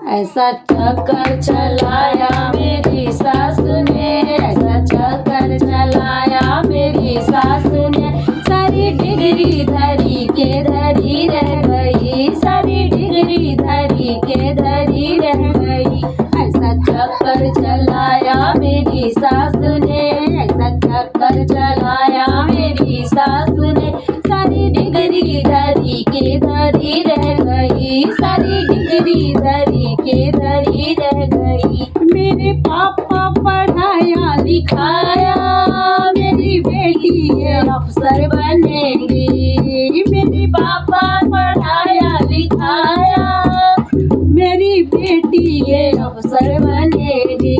ऐसा चक्कर चलाया मेरी सास ने, ऐसा चक्कर चलाया मेरी सास ने। सारी डिग्री धरी के धरी रह गई, सारी डिग्री धरी के धरी रह गई। ऐसा चक्कर चलाया मेरी सास ने, ऐसा चक्कर चलाया मेरी सास ने। सारी डिग्री धरी के धरी रह गई, सारी डिग्री धरी के धरी रह गई। मेरे पापा पढ़ाया लिखाया, मेरी बेटी ये अफसर बनेगी। मेरे पापा पढ़ाया लिखाया, मेरी बेटी ये अफसर बनेगी।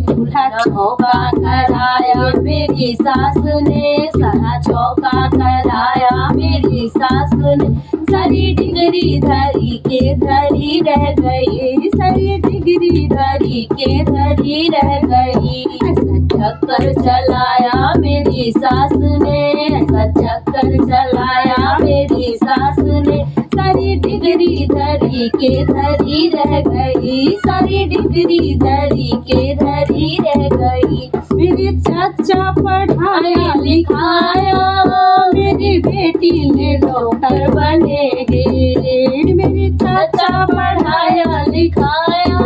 दूल्हा चौका कराया मेरी सास ने, सारा चौका कराया मेरी सास ने। सारी डिग्री धरी के धरी रह गई, सारी डिग्री धरी के धरी रह गई। ऐसा चक्कर चलाया मेरी सास ने, ऐसा चक्कर चलाया मेरी सास ने। सारी डिग्री धरी के धरी रह गई, सारी डिग्री धरी के धरी रह गई। मेरे चाचा पढ़ाया लिखाया, मेरी बेटी ने डॉक्टर बनेगी। मेरे चाचा पढ़ाया लिखाया,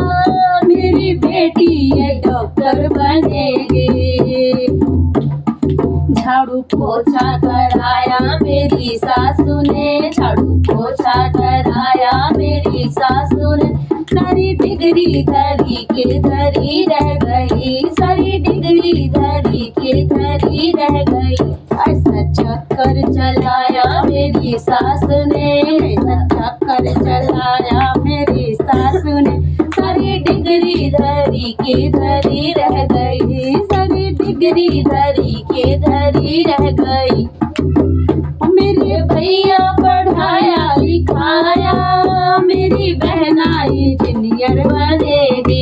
मेरी बेटी ये डॉक्टर बनेगी। झाड़ू पोछा कराया मेरी सासू ने, झाड़ू पोछा कराया मेरी सासू ने। सारी डिग्री धरी के धरी रह गई, सारी डिग्री धरी के धरी रह गई। ऐसा चक्कर चलाया मेरी सास ने, ऐसा चक्कर चलाया मेरी सास ने। सारी डिग्री धरी के धरी रह गई, सारी डिग्री धरी के धरी रह गई। मेरे भैया पढ़ाया लिखाया, मेरी बहना इंजीनियर बनेगी।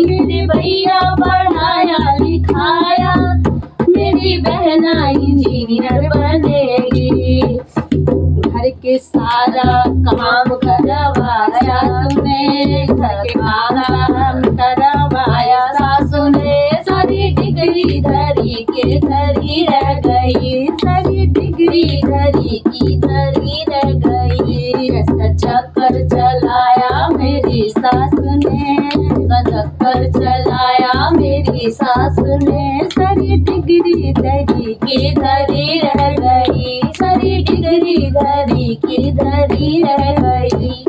मेरे भैया पढ़ाया लिखाया, मेरी बहना इंजीनियर बनेगी। घर के सारा काम करवाया तूने, घर के काम करवाया सासू ने। सारी डिग्री धरी के धरी रह गई, सारी डिग्री धरी की धरी रह गई। ऐसा चक्कर चलाया मेरी सास ने, ऐसा चक्कर चलाया मेरी सास ने। सारी डिग्री धरी के धरी रह गई, सारी डिग्री धरी की धरी रह गई।